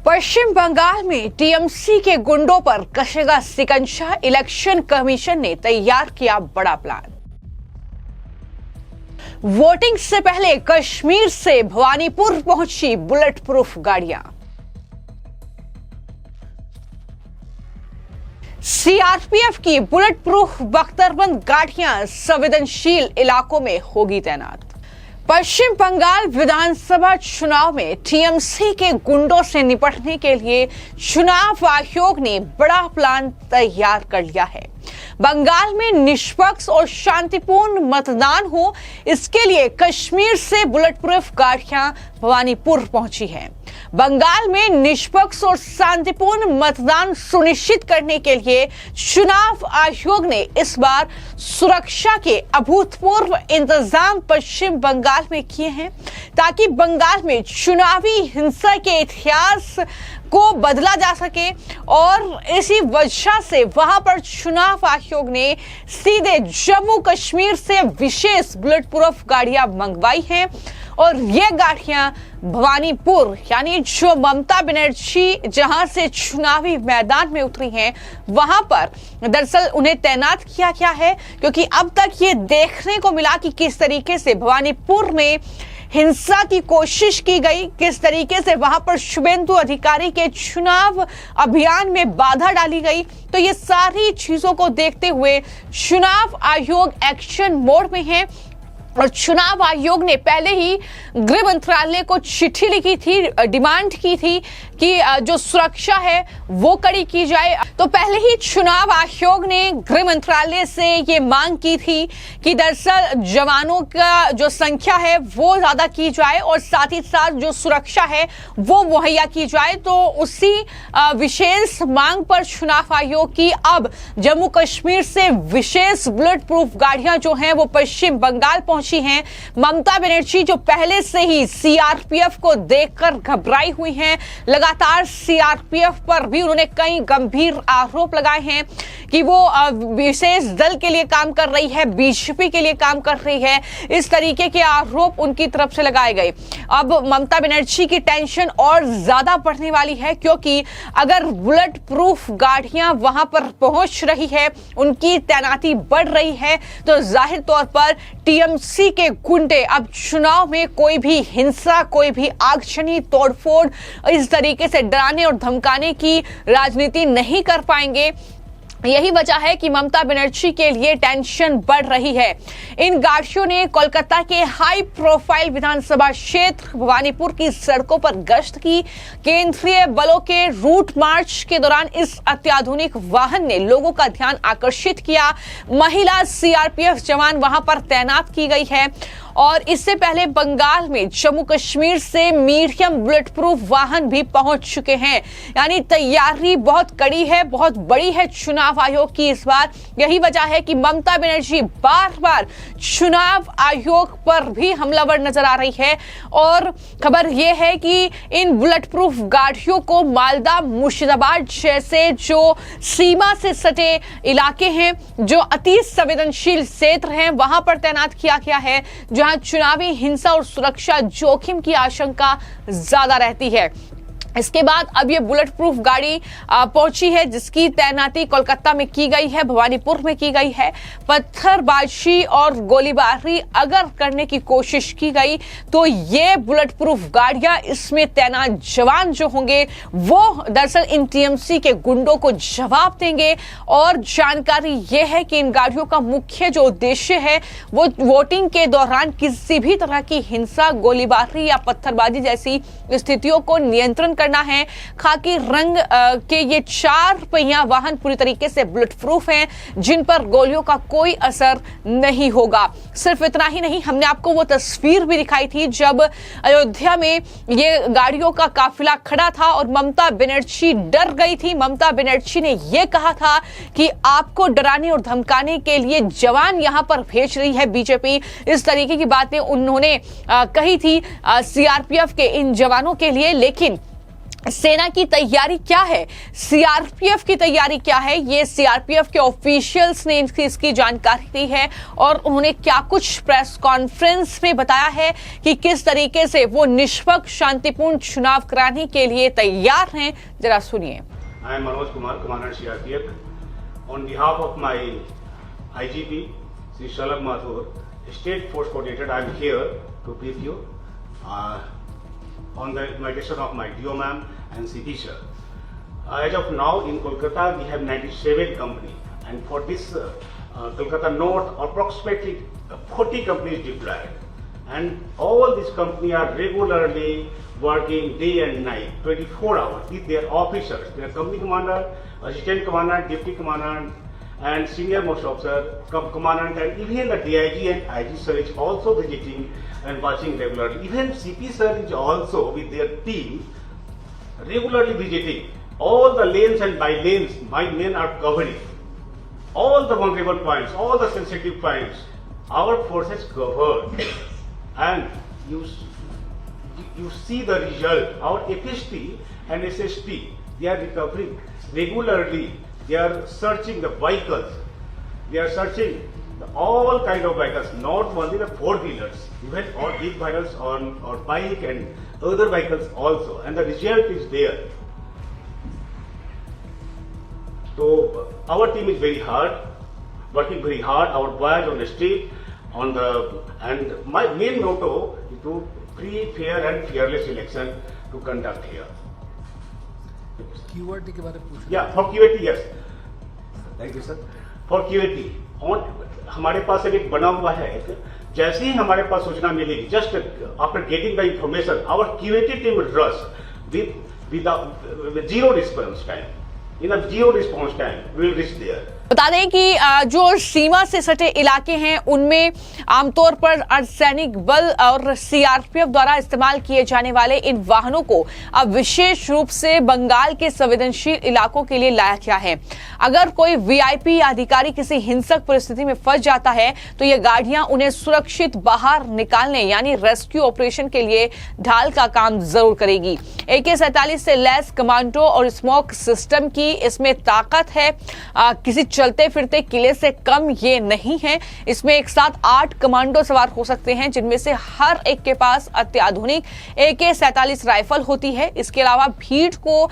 पश्चिम बंगाल में टीएमसी के गुंडों पर कसेगा शिकंजा। इलेक्शन कमीशन ने तैयार किया बड़ा प्लान। वोटिंग से पहले कश्मीर से भवानीपुर पहुंची बुलेट प्रूफ गाड़ियां। सीआरपीएफ की बुलेट प्रूफ बख्तरबंद गाड़ियां संवेदनशील इलाकों में होगी तैनात। पश्चिम बंगाल विधानसभा चुनाव में टीएमसी के गुंडों से निपटने के लिए चुनाव आयोग ने बड़ा प्लान तैयार कर लिया है। बंगाल में निष्पक्ष और शांतिपूर्ण मतदान हो, इसके लिए कश्मीर से बुलेट प्रूफ गाड़ियां भवानीपुर पहुंची हैं। बंगाल में निष्पक्ष और शांतिपूर्ण मतदान सुनिश्चित करने के लिए चुनाव आयोग ने इस बार सुरक्षा के अभूतपूर्व इंतजाम पश्चिम बंगाल में किए हैं, ताकि बंगाल में चुनावी हिंसा के इतिहास को बदला जा सके। और इसी वजह से वहां पर चुनाव आयोग ने सीधे जम्मू कश्मीर से विशेष बुलेट प्रूफ गाड़ियां मंगवाई हैं। और ये गाड़ियां भवानीपुर, यानी जो ममता बनर्जी जहां से चुनावी मैदान में उतरी हैं, वहां पर दरअसल उन्हें तैनात किया गया है। क्योंकि अब तक ये देखने को मिला कि किस तरीके से भवानीपुर में हिंसा की कोशिश की गई, किस तरीके से वहां पर शुभेंदु अधिकारी के चुनाव अभियान में बाधा डाली गई। तो ये सारी चीजों को देखते हुए चुनाव आयोग एक्शन मोड में है। और चुनाव आयोग ने पहले ही गृह मंत्रालय को चिट्ठी लिखी थी, डिमांड की थी कि जो सुरक्षा है वो कड़ी की जाए। तो पहले ही चुनाव आयोग ने गृह मंत्रालय से ये मांग की थी कि दरअसल जवानों का जो संख्या है वो ज्यादा की जाए और साथ ही साथ जो सुरक्षा है वो मुहैया की जाए। तो उसी विशेष मांग पर चुनाव आयोग की अब जम्मू कश्मीर से विशेष बुलेट प्रूफ गाड़ियां जो हैं वो पश्चिम बंगाल पहुंची हैं। ममता बनर्जी जो पहले से ही सीआरपीएफ को देखकर घबराई हुई हैं, लगातार सीआरपीएफ पर भी उन्होंने कई गंभीर आरोप लगाए हैं कि वो विशेष दल के लिए काम कर रही है, बीजेपी के लिए काम कर रही है। इस तरीके के आरोप उनकी तरफ से लगाए गए। अब ममता बनर्जी की टेंशन और ज्यादा बढ़ने वाली है, क्योंकि अगर बुलेट प्रूफ गाड़ियां वहां पर पहुंच रही है, उनकी तैनाती बढ़ रही है, तो जाहिर तौर पर टीएमसी के गुंडे अब चुनाव में कोई भी हिंसा, कोई भी आगजनी, तोड़फोड़, इस तरीके से डराने और धमकाने की राजनीति नहीं कर पाएंगे। यही वजह है कि ममता बनर्जी के लिए टेंशन बढ़ रही है। इन गाड़ियों ने कोलकाता के हाई प्रोफाइल विधानसभा क्षेत्र भवानीपुर की सड़कों पर गश्त की। केंद्रीय बलों के रूट मार्च के दौरान इस अत्याधुनिक वाहन ने लोगों का ध्यान आकर्षित किया। महिला सीआरपीएफ जवान वहां पर तैनात की गई है। और इससे पहले बंगाल में जम्मू कश्मीर से मीडियम बुलेट प्रूफ वाहन भी पहुंच चुके हैं। यानी तैयारी बहुत कड़ी है, बहुत बड़ी है चुनाव आयोग की इस बार। यही वजह है कि ममता बनर्जी बार बार चुनाव आयोग पर भी हमलावर नजर आ रही है। और खबर यह है कि इन बुलेट प्रूफ गाड़ियों को मालदा, मुर्शिदाबाद जैसे जो सीमा से सटे इलाके हैं, जो अति संवेदनशील क्षेत्र हैं, वहां पर तैनात किया गया है, जहां चुनावी हिंसा और सुरक्षा जोखिम की आशंका ज्यादा रहती है। इसके बाद अब ये बुलेट प्रूफ गाड़ी पहुंची है, जिसकी तैनाती कोलकाता में की गई है, भवानीपुर में की गई है। पत्थरबाजी और गोलीबारी अगर करने की कोशिश की गई तो ये बुलेट प्रूफ गाड़ियां, इसमें तैनात जवान जो होंगे वो दरअसल इन टीएमसी के गुंडों को जवाब देंगे। और जानकारी ये है कि इन गाड़ियों का मुख्य जो उद्देश्य है वो वोटिंग के दौरान किसी भी तरह की हिंसा, गोलीबारी या पत्थरबाजी जैसी स्थितियों को नियंत्रण करना है। खाकी रंग के ये 4 पहिया वाहन पूरी तरीके से बुलेट प्रूफ हैं, जिन पर गोलियों का कोई असर नहीं होगा। सिर्फ इतना ही नहीं, हमने आपको वो तस्वीर भी दिखाई थी जब अयोध्या में ये गाड़ियों का काफिला खड़ा था और ममता बनर्जी डर गई थी। ममता बनर्जी ने ये कहा था कि आपको डराने और धमकाने के लिए जवान यहां पर भेज रही है बीजेपी। इस तरीके की बातें उन्होंने कही थी सीआरपीएफ के इन जवानों के लिए। लेकिन सेना की तैयारी क्या है, सीआरपीएफ की तैयारी क्या है, ये सीआरपीएफ के ऑफिशियल्स ने इसकी जानकारी दी है और उन्होंने क्या कुछ प्रेस कॉन्फ्रेंस में बताया है कि किस तरीके से वो निष्पक्ष शांतिपूर्ण चुनाव कराने के लिए तैयार हैं, जरा सुनिए। I am Manoj Kumar, commander CRPF. On behalf of my IGP Shri Shalabh Mathur, state force coordinator, I am here to brief you on the invitation of my DO ma'am and CP sir. As of now in Kolkata we have 97 company, and for this Kolkata North approximately 40 companies deployed, and all these companies are regularly working day and night 24 hours with their officers, their company commander, assistant commandant, deputy commandant and senior most officer, commandant, and even the DIG and IG sir is also visiting and watching regularly. Even CP sir is also with their team regularly visiting all the lanes, and by lanes my men are covering all the vulnerable points, all the sensitive points. Our forces covered, and you see the result. Our FST and SST, they are recovering regularly. They are searching the vehicles. They are searching all kind of vehicles, not only the four-wheelers, even all big vehicles or bike and other vehicles also. And the result is there. So our team is very hard, working very hard. Our boys on the street, and my main motto is to free, fair and fearless election to conduct here. QRT के बारे में पूछना। Yeah, for QRT, yes. Thank you, sir. For QRT, हमारे पास एक बना हुआ है, जैसे ही हमारे पास सूचना मिलेगी, just after getting the information, our QRT team rush with zero response time. In a zero response time, we will reach there. बता दें कि जो सीमा से सटे इलाके हैं उनमें आमतौर पर अर्धसैनिक बल और सीआरपीएफ द्वारा इस्तेमाल किए जाने वाले इन वाहनों को अब विशेष रूप से बंगाल के संवेदनशील इलाकों के लिए लाया गया है। अगर कोई वीआईपी अधिकारी किसी हिंसक परिस्थिति में फंस जाता है तो ये गाड़ियां उन्हें सुरक्षित बाहर निकालने यानी रेस्क्यू ऑपरेशन के लिए ढाल का काम जरूर करेगी। AK-47 से लैस कमांडो और स्मोक सिस्टम की इसमें ताकत है, किसी चलते फिरते किले से कम ये नहीं है। इसमें एक साथ 8 कमांडो सवार हो सकते हैं, जिनमें से हर एक के पास अत्याधुनिक AK-47 राइफल होती है। इसके अलावा भीड़ को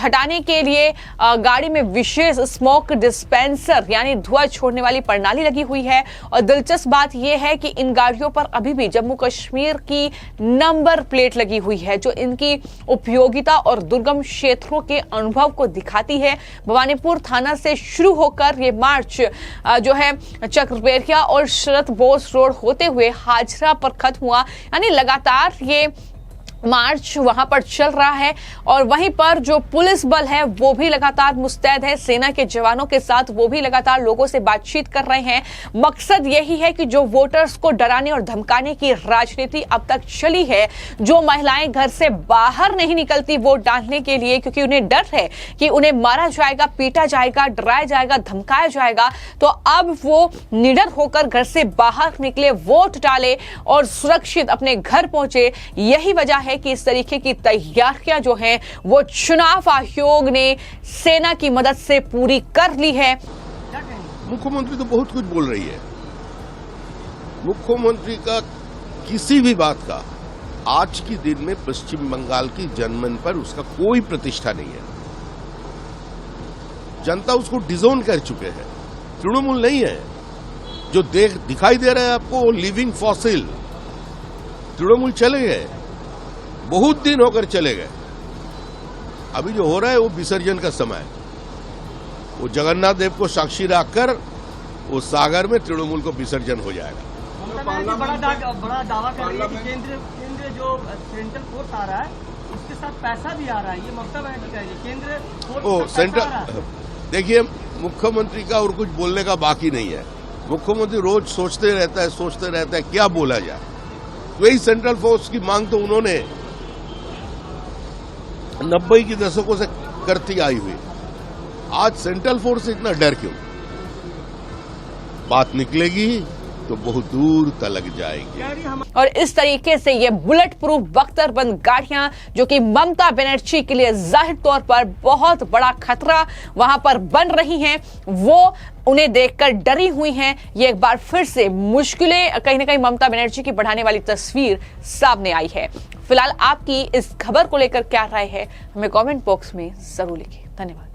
हटाने के लिए गाड़ी में विशेष स्मोक डिस्पेंसर यानी धुआं छोड़ने वाली प्रणाली लगी हुई है। और दिलचस्प बात यह है कि इन गाड़ियों पर अभी भी जम्मू कश्मीर की नंबर प्लेट लगी हुई है, जो इनकी उपयोगिता और दुर्गम क्षेत्रों के अनुभव को दिखाती है। भवानीपुर थाना से शुरू होकर ये मार्च जो है चक्रबेरिया और शरद बोस रोड होते हुए हाजरा पर खत्म हुआ, यानी लगातार ये मार्च वहां पर चल रहा है। और वहीं पर जो पुलिस बल है वो भी लगातार मुस्तैद है, सेना के जवानों के साथ वो भी लगातार लोगों से बातचीत कर रहे हैं। मकसद यही है कि जो वोटर्स को डराने और धमकाने की राजनीति अब तक चली है, जो महिलाएं घर से बाहर नहीं निकलती वोट डालने के लिए क्योंकि उन्हें डर है कि उन्हें मारा जाएगा, पीटा जाएगा, डराया जाएगा, धमकाया जाएगा, तो अब वो निडर होकर घर से बाहर निकले, वोट डाले और सुरक्षित अपने घर पहुंचे। यही वजह है कि इस तरीके की तैयारियां जो हैं वो चुनाव आयोग ने सेना की मदद से पूरी कर ली है। मुख्यमंत्री तो बहुत कुछ बोल रही है। मुख्यमंत्री का किसी भी बात का आज के दिन में पश्चिम बंगाल की जनमन पर उसका कोई प्रतिष्ठा नहीं है। जनता उसको डिजोन कर चुके हैं, तृणमूल नहीं है। जो दिखाई दे रहा है आपको लिविंग फॉसिल, तृणमूल चले गए, बहुत दिन होकर चले गए। अभी जो हो रहा है वो विसर्जन का समय है। वो जगन्नाथ देव को साक्षी रखकर वो सागर में तृणमूल को विसर्जन हो जाएगा। बड़ा दावा कर रही है कि केंद्र जो सेंट्रल फोर्स आ रहा है उसके साथ पैसा भी आ रहा है, ये मकसद है केंद्र फोर्स सेंट्रल। देखिए, मुख्यमंत्री का और कुछ बोलने का बाकी नहीं है। मुख्यमंत्री रोज सोचते रहता है क्या बोला जाए। वही सेंट्रल फोर्स की मांग तो उन्होंने 90 के दशकों से करती आई हुई। आज सेंट्रल फोर्स से इतना डर क्यों? बात निकलेगी तो बहुत दूर तलक जाएगी। कह रही हम और इस तरीके से ये बुलेट प्रूफ बख्तरबंद गाड़ियां जो कि ममता बनर्जी के लिए जाहिर तौर पर बहुत बड़ा खतरा वहां पर बन रही हैं, वो उन्हें देखकर डरी हुई हैं। ये एक बार फिर से मुश्किलें कहीं ना कहीं ममता बनर्जी की बढ़ाने वाली तस्वीर सामने आई है। फिलहाल आपकी इस खबर को लेकर क्या राय है, हमें कमेंट बॉक्स में जरूर लिखिए। धन्यवाद।